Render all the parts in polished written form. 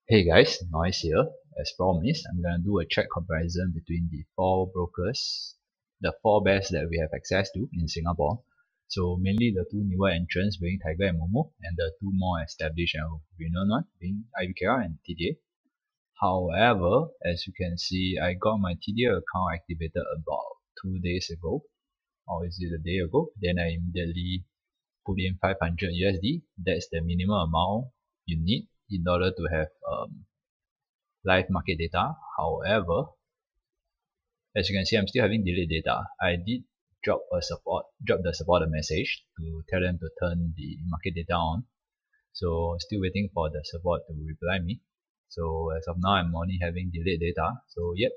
Hey guys, NOYCE here. As promised, I'm gonna do a chart comparison between the four brokers, the four best that we have access to in Singapore. So mainly the two newer entrants being Tiger and Moomoo, and the two more established and renowned one being IBKR and TDA. However, as you can see, I got my TDA account activated about 2 days ago, or is it a day ago? Then I immediately put in 500 USD. That's the minimum amount you need in order to have live market data. However, as you can see, I'm still having delayed data. I did drop the support a message to tell them to turn the market data on. So still waiting for the support to reply me. So as of now, I'm only having delayed data. So yep,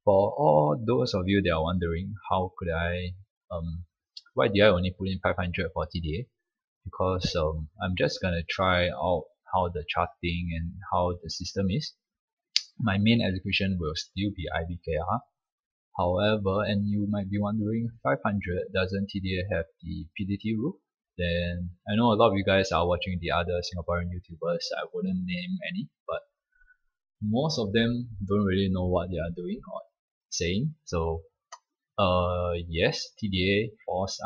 for all those of you that are wondering how could I why did I only put in 500 for TDA? Because I'm just gonna try out how the charting and how the system is. My main execution will still be IBKR. However, and you might be wondering, 500, doesn't TDA have the PDT rule? Then I know a lot of you guys are watching the other Singaporean YouTubers. I wouldn't name any, but most of them don't really know what they are doing or saying. So yes, TDA falls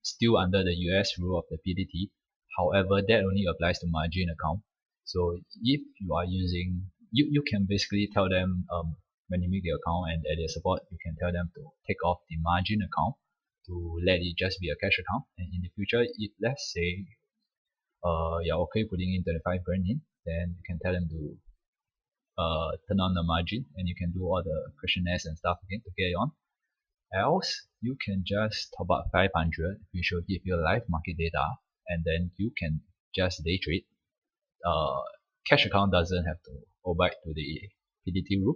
still under the US rule of the PDT. However, that only applies to margin account. So if you are using, you can basically tell them when you make the account and at their support, you can tell them to take off the margin account to let it just be a cash account. And in the future, if let's say you're okay putting in 25 grand in, then you can tell them to turn on the margin and you can do all the questionnaires and stuff again to get it on. Else, you can just top up 500, which will give you live market data, and then you can just day trade. Cash account doesn't have to obey to the PDT rule.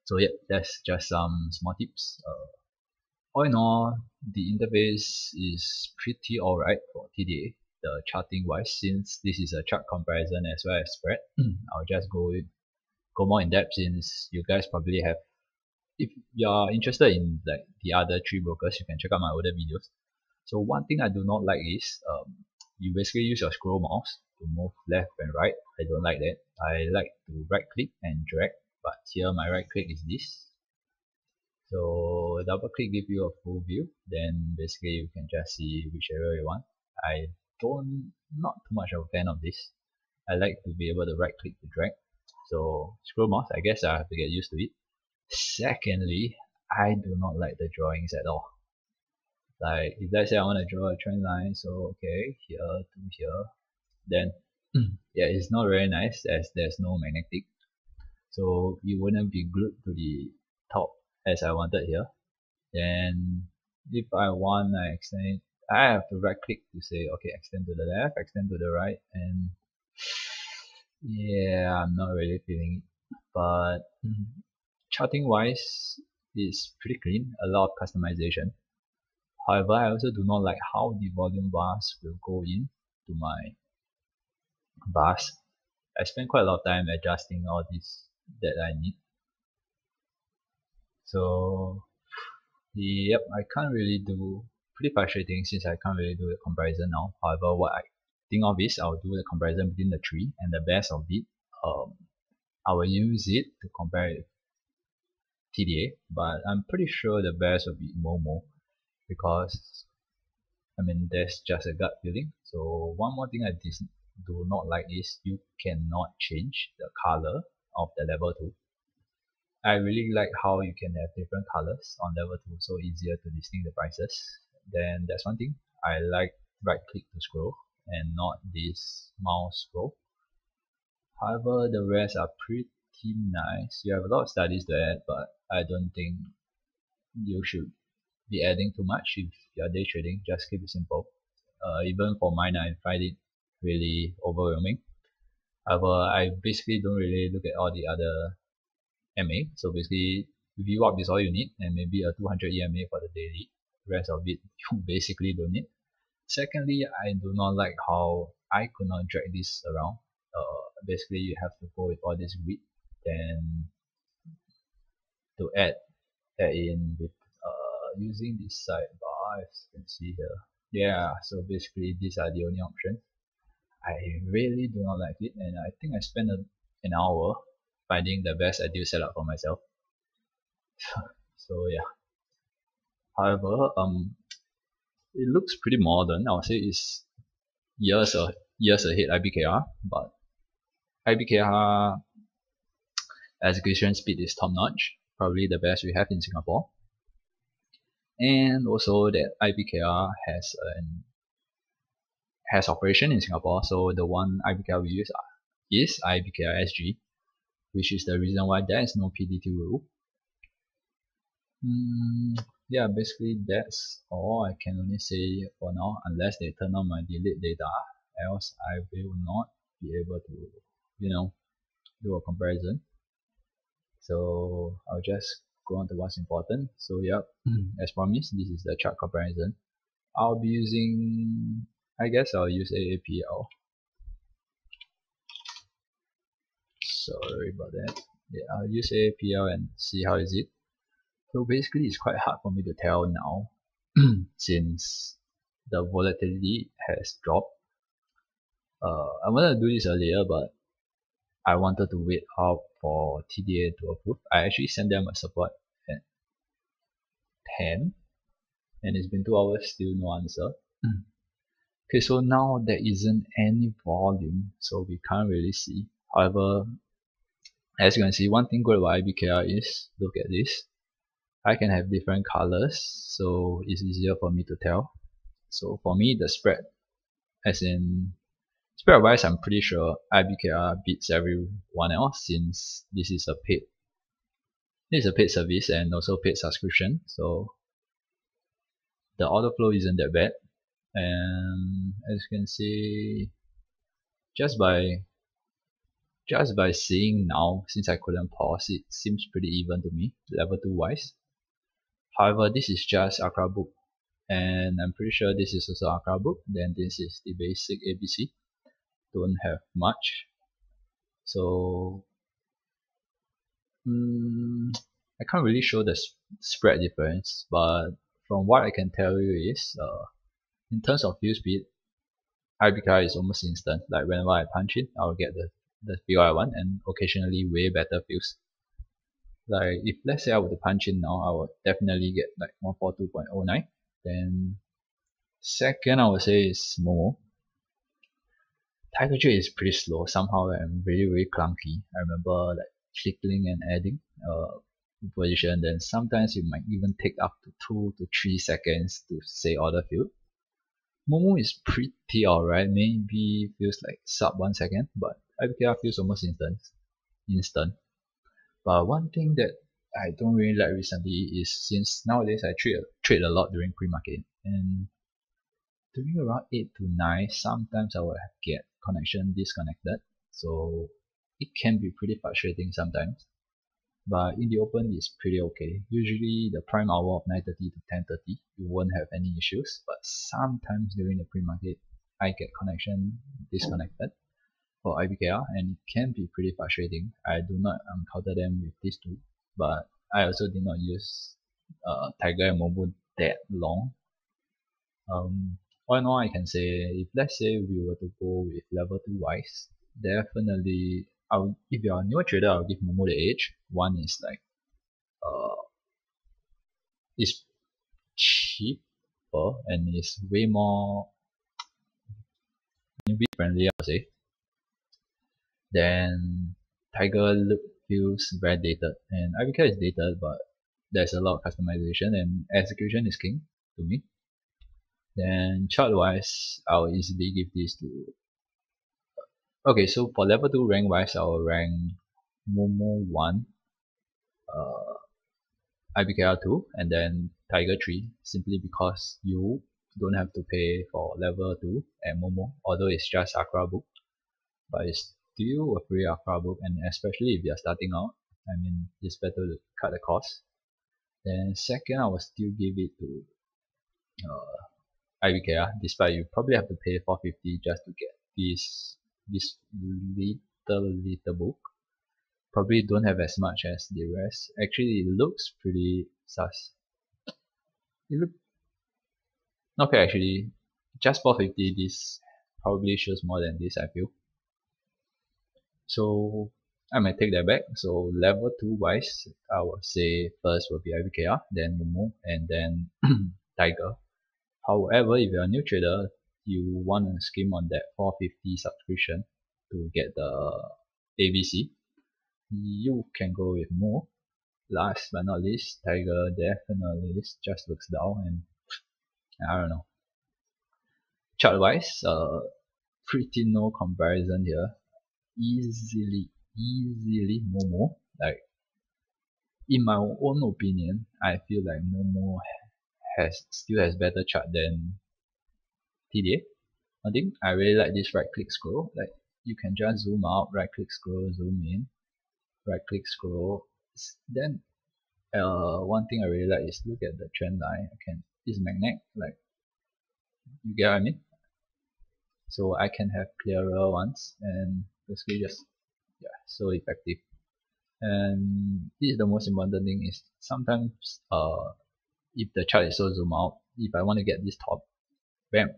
So yeah, that's just some small tips. All in all, the interface is pretty alright for TDA, the charting wise, since this is a chart comparison as well as spread. I'll just go more in depth since you guys probably have. If you're interested in like the other three brokers, you can check out my older videos. So one thing I do not like is you basically use your scroll mouse to move left and right. I don't like that. I like to right click and drag, but here my right click is this. So double click give you a full view, then basically you can just see which area you want. I not too much of a fan of this. I like to be able to right click to drag. So scroll mouse, I guess I have to get used to it. Secondly, I do not like the drawings at all. Like if let's say I want to draw a trend line, so okay, here to here, then yeah, it's not very nice as there's no magnetic. So it wouldn't be glued to the top as I wanted here. Then if I want I extend it, I have to right click to say okay, extend to the left, extend to the right, and yeah, I'm not really feeling it. But charting wise, it's pretty clean, a lot of customization. However, I also do not like how the volume bars will go in to my bars. I spend quite a lot of time adjusting all this that I need. So yep, I can't really do, pretty frustrating since I can't really do the comparison now. However, what I think of is I'll do the comparison between the three, and the best of it, I will use it to compare it with TDA, but I'm pretty sure the best will be moomoo because I mean that's just a gut feeling. So one more thing I do not like is you cannot change the color of the level 2. I really like how you can have different colors on level 2, so easier to distinguish the prices. Then that's one thing. I like right click to scroll and not this mouse scroll. However, the rest are pretty nice. You have a lot of studies to add, but I don't think you should be adding too much if you're day trading. Just keep it simple. Even for mine, I find it really overwhelming. However, I basically don't really look at all the other MA. So basically, VWAP is all you need, and maybe a 200 EMA for the daily. Rest of it you basically don't need. Secondly, I do not like how I could not drag this around. Basically, you have to go with all this grid, then to add in with using this sidebar, as you can see here. Yeah, so basically these are the only options. I really do not like it, and I think I spent an hour finding the best ideal setup for myself. So yeah. However, it looks pretty modern. I would say it's years ahead IBKR, but IBKR execution speed is top notch, probably the best we have in Singapore. And also that IBKR has operation in Singapore, so the one IBKR we use is IBKR SG, which is the reason why there is no PDT rule. Yeah, basically that's all I can only say for now, unless they turn on my delete data, else I will not be able to, do a comparison. So I'll just go on to what's important. So yep, as promised, this is the chart comparison. I'll be using, I guess I'll use AAPL. Sorry about that. Yeah, I'll use AAPL and see how is it. So basically it's quite hard for me to tell now since the volatility has dropped. I wanted to do this earlier, but I wanted to wait out for TDA to approve. I actually sent them a support at 10 and it's been 2 hours, still no answer. Okay, so now there isn't any volume, so we can't really see. However, as you can see, one thing good about IBKR is, look at this. I can have different colors, so it's easier for me to tell. So for me, the spread, as in spread wise, I'm pretty sure IBKR beats everyone else since this is a paid service and also paid subscription. So the order flow isn't that bad. And as you can see, just by seeing now, since I couldn't pause, it seems pretty even to me, level 2 wise. However, this is just Accra book, and I'm pretty sure this is also Accra book. Then this is the basic ABC. Don't have much. So I can't really show the spread difference, but from what I can tell you is, in terms of view speed, IBKR is almost instant. Like whenever I punch in, I'll get the view I want, and occasionally way better views. Like if let's say I were to punch in now, I would definitely get like 142.09. Then second I would say is moomoo. Tiger Trade is pretty slow somehow and very clunky. I remember like clicking and adding position, then sometimes it might even take up to 2 to 3 seconds to say order filled. moomoo is pretty alright, maybe feels like sub 1 second, but IBKR feels almost instant. But one thing that I don't really like recently is, since nowadays I trade a lot during pre-market, and during around 8 to 9 sometimes I will get connection disconnected, so it can be pretty frustrating sometimes. But in the open it's pretty okay. Usually the prime hour of 9:30 to 10:30 you won't have any issues, but sometimes during the pre-market I get connection disconnected for IBKR, and it can be pretty frustrating. I do not encounter them with these two, but I also did not use Tiger and moomoo that long. All in all, I can say, if let's say we were to go with level 2 wise, definitely if you're a newer trader, I'll give moomoo the edge. One is like is cheaper and is way more newbie friendly, I would say. Then Tiger look feels very dated, and IBKR is dated, but there's a lot of customization and execution is king to me. Then chart wise, I'll easily give this to, okay, so for level 2 rank wise, I'll rank moomoo 1, IBKR 2, and then Tiger 3, simply because you don't have to pay for level 2 and moomoo, although it's just Accra book, but it's still a free Accra book, and especially if you're starting out, I mean, it's better to cut the cost. Then second, I will still give it to IBKR, despite you probably have to pay $4.50 just to get this little book. Probably don't have as much as the rest. Actually, it looks pretty sus. Okay, actually, just $4.50, this probably shows more than this, I feel. So I might take that back. So level 2 wise, I would say first will be IBKR, then moomoo, and then Tiger. However, if you're a new trader, you want to scheme on that 450 subscription to get the ABC, you can go with moomoo. Last but not least, Tiger definitely just looks down, and I don't know. Chart wise, pretty no comparison here. Easily moomoo. Like, in my own opinion, I feel like moomoo still has better chart than TDA. I think I really like this right click scroll. Like, you can just zoom out, right click scroll, zoom in, right click scroll. Then one thing I really like is look at the trend line. It's magnet, like, you get what I mean? So I can have clearer ones, and basically just, yeah, so effective. And this is the most important thing, is sometimes if the chart is so zoom out, if I want to get this top, bam,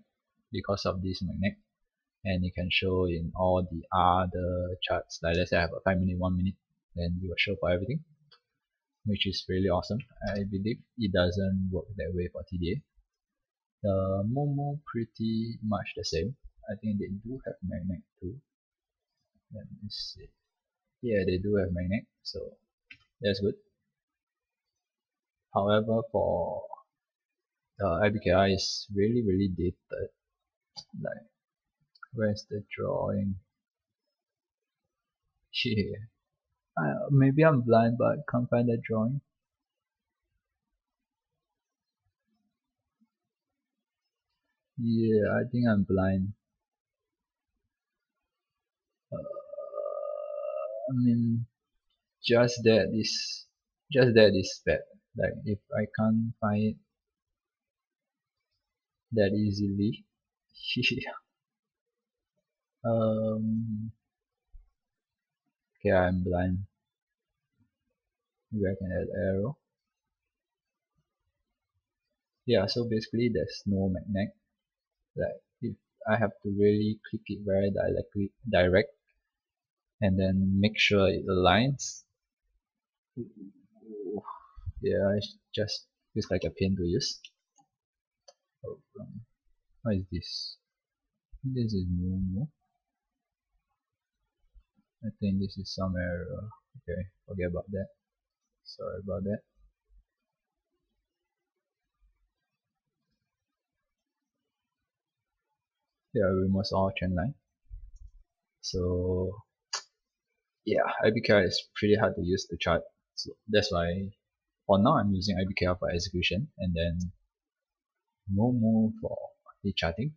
because of this magnet, and it can show in all the other charts. Like, let's say I have a 5 minute, 1 minute, then it will show for everything, which is really awesome. I believe it doesn't work that way for TDA. The moomoo pretty much the same. I think they do have magnet too. Let me see. Yeah, they do have magnet, so that's good. However, for IBKR is really dated. Like, where's the drawing? Here. Maybe I'm blind, but I can't find the drawing. Yeah, I think I'm blind. I mean, just that is bad. Like, if I can't find it that easily. Okay, I'm blind. Maybe I can add arrow. Yeah, so basically there's no magnet. Like, if I have to really click it very direct, and then make sure it aligns. Yeah, it just feels like a pain to use. Oh, what is this? This is moomoo. I think this is some error. Okay, forget about that. Sorry about that. Yeah, we must all trend line. So yeah, IBKR is pretty hard to use to chart. So that's why for now I'm using IBKR for execution, and then moomoo for the charting.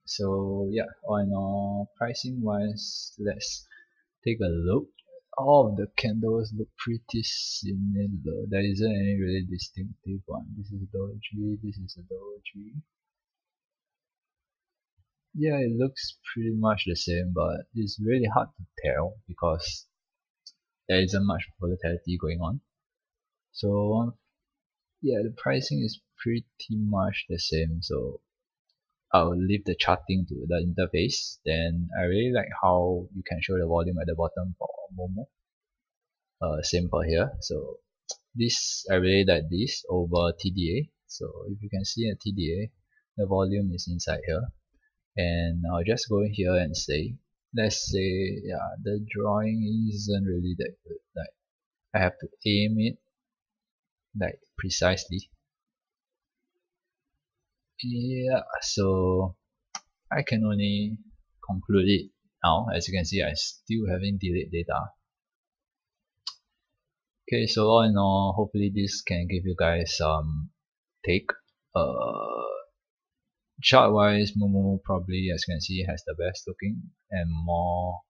So yeah, on pricing wise, let's take a look. All of the candles look pretty similar. There isn't any really distinctive one. This is a doji, this is a doji. Yeah, it looks pretty much the same, but it's really hard to tell because there isn't much volatility going on. So yeah, the pricing is pretty much the same. So I'll leave the charting to the interface. Then I really like how you can show the volume at the bottom for moomoo. Same for here. So this, I really like this over TDA. So if you can see at TDA, the volume is inside here, and I'll just go in here and say, let's say, yeah, the drawing isn't really that good. Like, I have to aim it like precisely. Yeah, so I can only conclude it now. As you can see, I still haven't delayed data. Okay, so all in all, hopefully this can give you guys some take. Chart wise, moomoo probably, as you can see, has the best looking and more.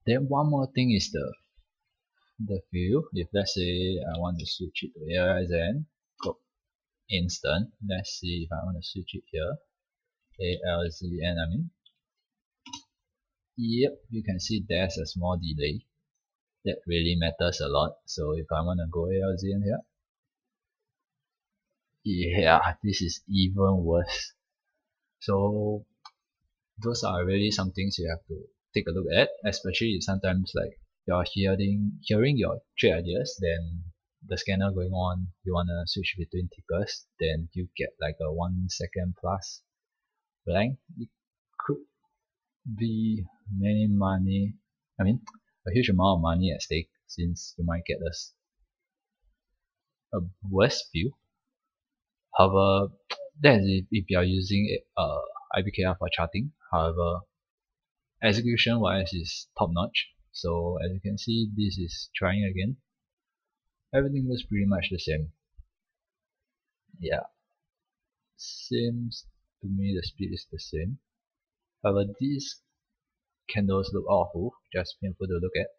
Then one more thing is the view. If let's say I want to switch it to ALZN, go instant. Let's see if I want to switch it here. ALZN, I mean. Yep, you can see there's a small delay. That really matters a lot. So if I want to go ALZN here, yeah, this is even worse. So those are really some things you have to take a look at, especially if sometimes like you're hearing your trade ideas, then the scanner going on, you wanna switch between tickers, then you get like a 1 second plus blank. It could be many money, I mean a huge amount of money at stake, since you might get a worse view. However, that is if you are using IBKR for charting. However, execution wise is top notch. So as you can see, this is trying again. Everything looks pretty much the same. Yeah, seems to me the speed is the same. However, these candles look awful, just painful to look at.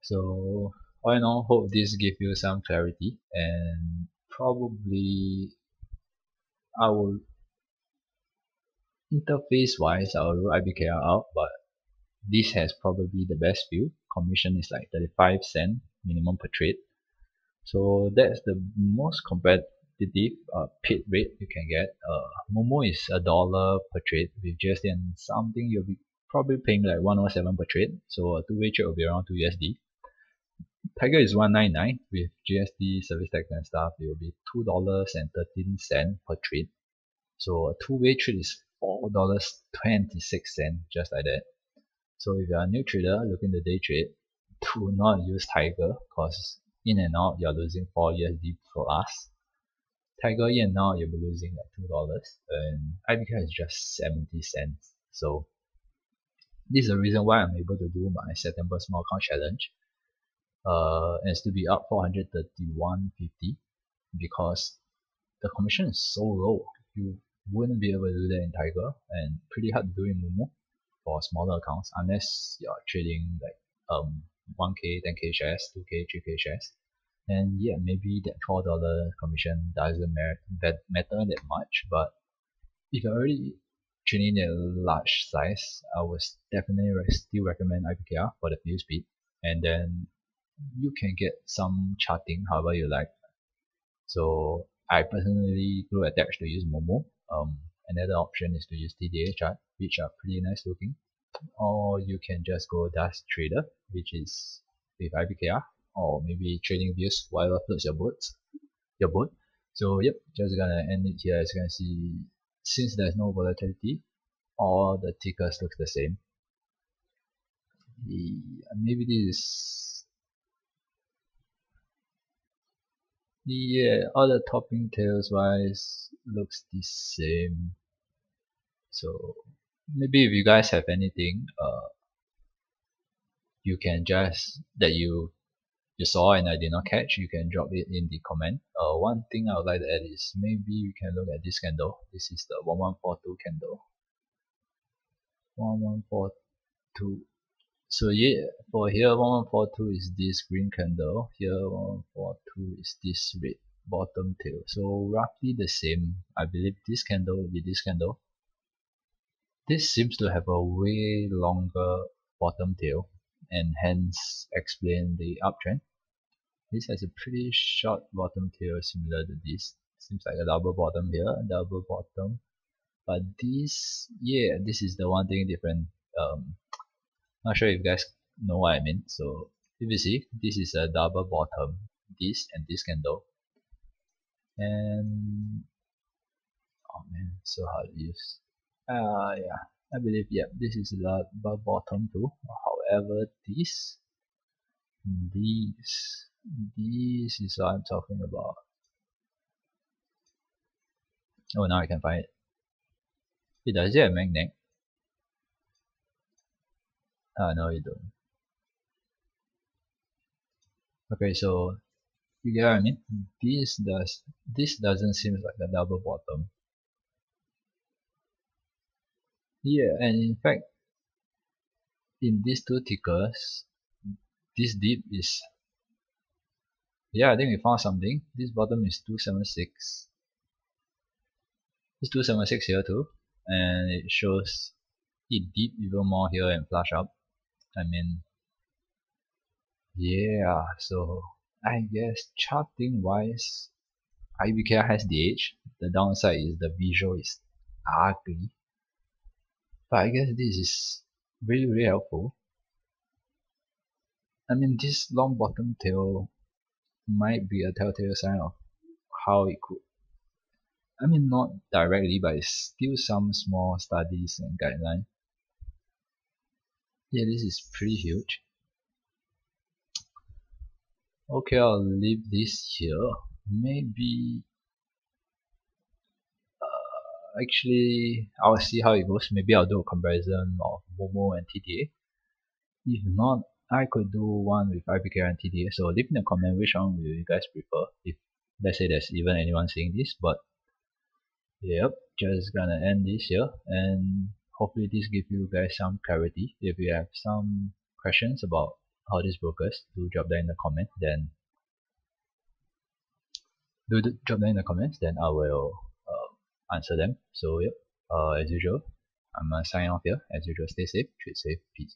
So all in all, hope this gives you some clarity, and probably I will interface wise I will rule IBKR out, but this has probably the best view. Commission is like 35 cents minimum per trade. So that's the most competitive paid rate you can get. Moomoo is $1 per trade with GST and something. You'll be probably paying like 107 per trade. So a two-way trade will be around 2 USD. Tiger is 199 with GST, service tax and stuff. It will be $2.13 per trade. So a two-way trade is $4.26, just like that. So if you're a new trader looking to day trade, do not use Tiger, because in and out you're losing 4 USD plus. Tiger in and out you'll be losing like $2, and IBKR is just 70 cents. So this is the reason why I'm able to do my September small account challenge and still be up 431.50, because the commission is so low. You wouldn't be able to do that in Tiger, and pretty hard to do in Moomoo for smaller accounts, unless you're trading like 1k, 10k shares, 2k, 3k shares. And yeah, maybe that $4 commission doesn't matter that much, but if you're already trading at a large size, I would definitely still recommend IBKR for the view speed, and then you can get some charting however you like. So I personally grew attached to use moomoo. Another option is to use TDA chart, which are pretty nice looking, or you can just go Dash Trader, which is with IBKR, or maybe Trading Views, whatever floats your boat. So yep, just gonna end it here. As you can see, since there's no volatility, all the tickers look the same. Maybe this is, yeah, all the topping tails wise looks the same. So maybe if you guys have anything you can just that you saw and I did not catch, you can drop it in the comment. One thing I would like to add is maybe you can look at this candle. This is the 1142 candle. 1142. So yeah, for here 1142 is this green candle. Here 1142 is this red bottom tail. So roughly the same. I believe this candle will be this candle. This seems to have a way longer bottom tail, and hence explain the uptrend. This has a pretty short bottom tail similar to this. Seems like a double bottom here, double bottom. But this, yeah, this is the one thing different. Not sure if you guys know what I mean. So if you see, this is a double bottom, this and this candle. And oh man, so hard to use. Yeah, I believe, yeah, this is the double bottom too. However, this is what I'm talking about. Oh, now I can find it. Does it have magnet? No, you don't. Okay, so you get what I mean? This doesn't seem like a double bottom. Yeah, and in fact, in these two tickers, this dip is, yeah, I think we found something. This bottom is 276. It's 276 here too, and it shows it dip even more here and flush up. I mean, yeah, so I guess charting wise, IBKR has the edge. The downside is the visual is ugly. But I guess this is really helpful. I mean, this long bottom tail might be a telltale sign of how it could. I mean, not directly, but it's still some small studies and guidelines. Yeah, this is pretty huge. Okay, I'll leave this here. Maybe actually I'll see how it goes. Maybe I'll do a comparison of moomoo and TDA. If not, I could do one with IBKR and TDA. So leave in the comment which one will you guys prefer. If let's say there's even anyone seeing this, but yep, just gonna end this here, and hopefully this gives you guys some clarity. If you have some questions about how this works, do drop that in the comment. Then drop that in the comments. Then I will answer them. So yep, as usual, I'm signing off here. As usual, stay safe, trade safe, peace.